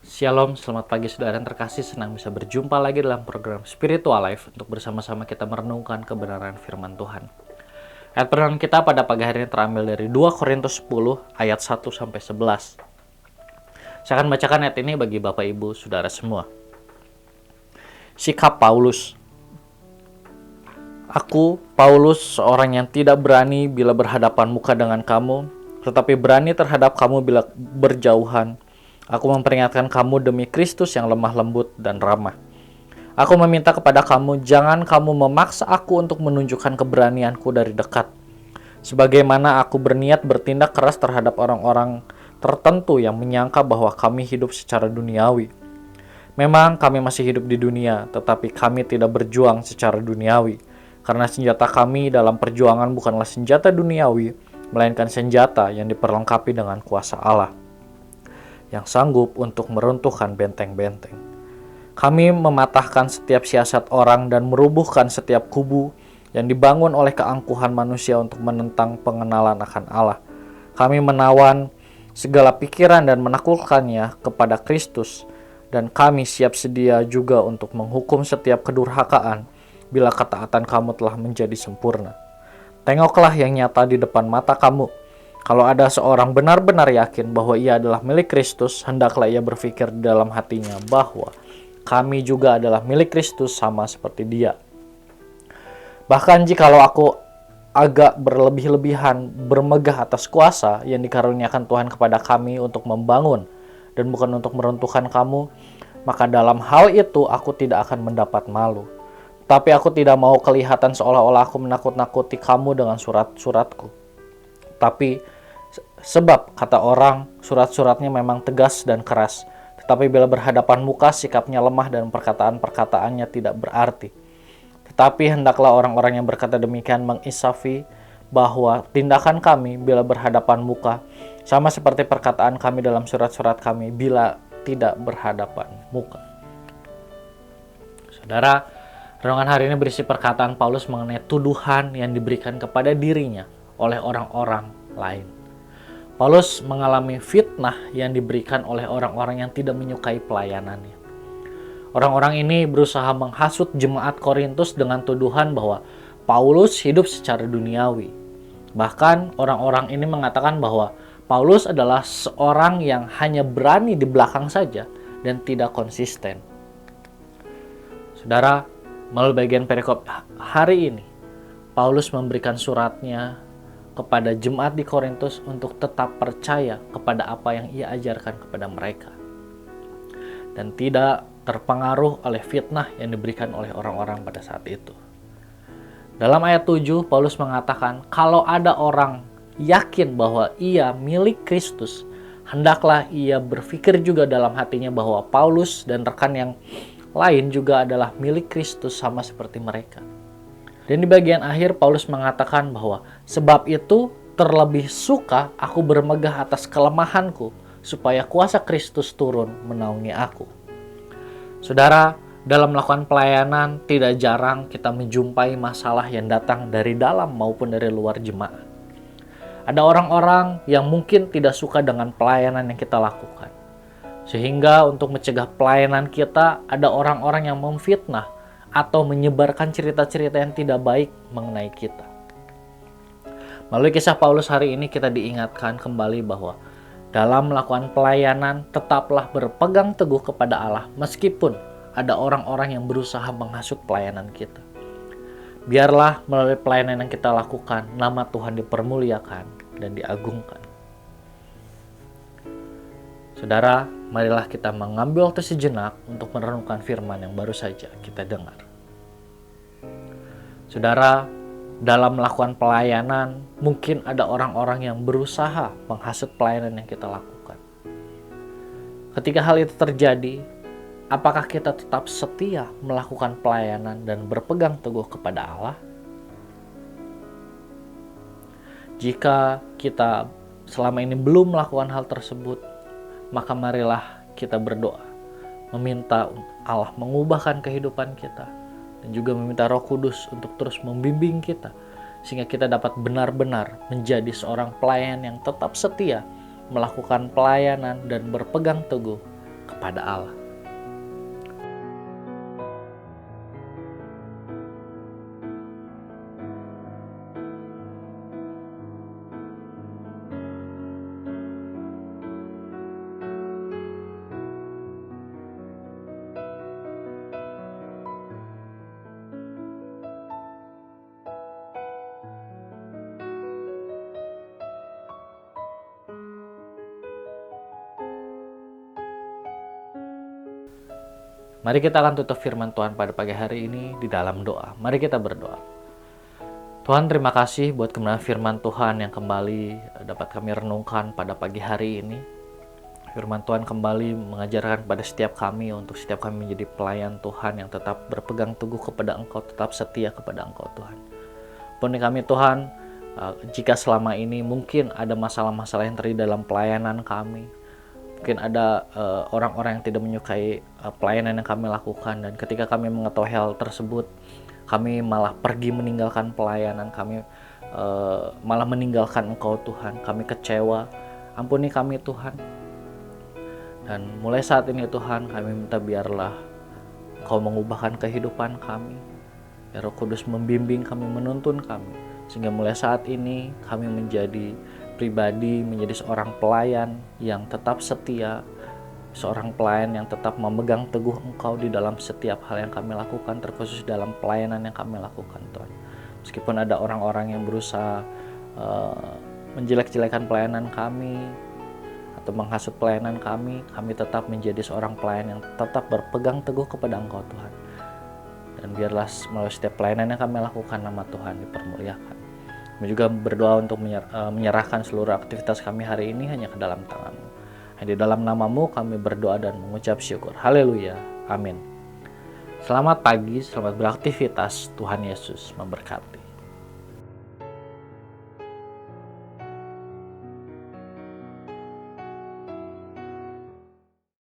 Shalom, selamat pagi saudara yang terkasih. Senang bisa berjumpa lagi dalam program Spiritual Life untuk bersama-sama kita merenungkan kebenaran firman Tuhan. Ayat perenungan kita pada pagi hari ini terambil dari 2 Korintus 10 ayat 1-11. Saya akan bacakan ayat ini bagi Bapak Ibu Saudara semua. Sikap Paulus. Aku, Paulus, seorang yang tidak berani bila berhadapan muka dengan kamu, tetapi berani terhadap kamu bila berjauhan. Aku memperingatkan kamu demi Kristus yang lemah lembut dan ramah. Aku meminta kepada kamu, jangan kamu memaksa aku untuk menunjukkan keberanianku dari dekat. Sebagaimana aku berniat bertindak keras terhadap orang-orang tertentu yang menyangka bahwa kami hidup secara duniawi. Memang kami masih hidup di dunia, tetapi kami tidak berjuang secara duniawi. Karena senjata kami dalam perjuangan bukanlah senjata duniawi, melainkan senjata yang diperlengkapi dengan kuasa Allah, yang sanggup untuk meruntuhkan benteng-benteng. Kami mematahkan setiap siasat orang dan merubuhkan setiap kubu yang dibangun oleh keangkuhan manusia untuk menentang pengenalan akan Allah. Kami menawan segala pikiran dan menaklukkannya kepada Kristus, dan kami siap sedia juga untuk menghukum setiap kedurhakaan bila ketaatan kamu telah menjadi sempurna. Tengoklah yang nyata di depan mata kamu. Kalau ada seorang benar-benar yakin bahwa ia adalah milik Kristus, hendaklah ia berpikir di dalam hatinya bahwa kami juga adalah milik Kristus sama seperti dia. Bahkan jikalau aku agak berlebih-lebihan bermegah atas kuasa yang dikaruniakan Tuhan kepada kami untuk membangun dan bukan untuk meruntuhkan kamu, maka dalam hal itu aku tidak akan mendapat malu. Tapi aku tidak mau kelihatan seolah-olah aku menakut-nakuti kamu dengan surat-suratku. Tapi sebab kata orang, surat-suratnya memang tegas dan keras, tetapi bila berhadapan muka sikapnya lemah dan perkataan-perkataannya tidak berarti. Tetapi hendaklah orang-orang yang berkata demikian menginsafi bahwa tindakan kami bila berhadapan muka sama seperti perkataan kami dalam surat-surat kami bila tidak berhadapan muka. Saudara, renungan hari ini berisi perkataan Paulus mengenai tuduhan yang diberikan kepada dirinya oleh orang-orang lain. Paulus mengalami fitnah yang diberikan oleh orang-orang yang tidak menyukai pelayanannya. Orang-orang ini berusaha menghasut jemaat Korintus dengan tuduhan bahwa Paulus hidup secara duniawi. Bahkan orang-orang ini mengatakan bahwa Paulus adalah seorang yang hanya berani di belakang saja dan tidak konsisten. Saudara, melalui bagian perikop hari ini, Paulus memberikan suratnya kepada jemaat di Korintus untuk tetap percaya kepada apa yang ia ajarkan kepada mereka dan tidak terpengaruh oleh fitnah yang diberikan oleh orang-orang pada saat itu. Dalam ayat 7, Paulus mengatakan, kalau ada orang yakin bahwa ia milik Kristus, hendaklah ia berpikir juga dalam hatinya bahwa Paulus dan rekan yang lain juga adalah milik Kristus sama seperti mereka. Dan di bagian akhir Paulus mengatakan bahwa sebab itu terlebih suka aku bermegah atas kelemahanku supaya kuasa Kristus turun menaungi aku. Saudara, dalam melakukan pelayanan tidak jarang kita menjumpai masalah yang datang dari dalam maupun dari luar jemaat. Ada orang-orang yang mungkin tidak suka dengan pelayanan yang kita lakukan. Sehingga untuk mencegah pelayanan kita, ada orang-orang yang memfitnah atau menyebarkan cerita-cerita yang tidak baik mengenai kita. Melalui kisah Paulus hari ini kita diingatkan kembali bahwa dalam melakukan pelayanan tetaplah berpegang teguh kepada Allah meskipun ada orang-orang yang berusaha menghasut pelayanan kita. Biarlah melalui pelayanan yang kita lakukan, nama Tuhan dipermuliakan dan diagungkan. Saudara, marilah kita mengambil waktu sejenak untuk merenungkan firman yang baru saja kita dengar. Saudara, dalam melakukan pelayanan, mungkin ada orang-orang yang berusaha menghasut pelayanan yang kita lakukan. Ketika hal itu terjadi, apakah kita tetap setia melakukan pelayanan dan berpegang teguh kepada Allah? Jika kita selama ini belum melakukan hal tersebut, maka marilah kita berdoa, meminta Allah mengubahkan kehidupan kita, dan juga meminta Roh Kudus untuk terus membimbing kita, sehingga kita dapat benar-benar menjadi seorang pelayan yang tetap setia, melakukan pelayanan dan berpegang teguh kepada Allah. Mari kita akan tutup firman Tuhan pada pagi hari ini di dalam doa. Mari kita berdoa. Tuhan, terima kasih buat kebenaran firman Tuhan yang kembali dapat kami renungkan pada pagi hari ini. Firman Tuhan kembali mengajarkan pada setiap kami untuk setiap kami menjadi pelayan Tuhan yang tetap berpegang teguh kepada Engkau, tetap setia kepada Engkau Tuhan. Ampuni kami Tuhan, jika selama ini mungkin ada masalah-masalah yang terjadi dalam pelayanan kami. Mungkin ada orang-orang yang tidak menyukai pelayanan yang kami lakukan, dan ketika kami mengetahui hal tersebut, kami malah pergi meninggalkan pelayanan, kami malah meninggalkan Engkau Tuhan. Kami kecewa, ampuni kami Tuhan. Dan mulai saat ini Tuhan, kami minta biarlah Engkau mengubahkan kehidupan kami, biar Roh Kudus membimbing kami, menuntun kami, sehingga mulai saat ini kami menjadi pribadi, menjadi seorang pelayan yang tetap setia, seorang pelayan yang tetap memegang teguh Engkau di dalam setiap hal yang kami lakukan, terkhusus dalam pelayanan yang kami lakukan Tuhan. Meskipun ada orang-orang yang berusaha menjelek-jelekan pelayanan kami atau menghasut pelayanan kami tetap menjadi seorang pelayan yang tetap berpegang teguh kepada Engkau Tuhan. Dan biarlah melalui setiap pelayanan yang kami lakukan, nama Tuhan dipermuliakan. Kami juga berdoa untuk menyerahkan seluruh aktivitas kami hari ini hanya ke dalam tangan-Mu. Di dalam nama-Mu kami berdoa dan mengucap syukur. Haleluya. Amin. Selamat pagi, selamat beraktivitas. Tuhan Yesus memberkati.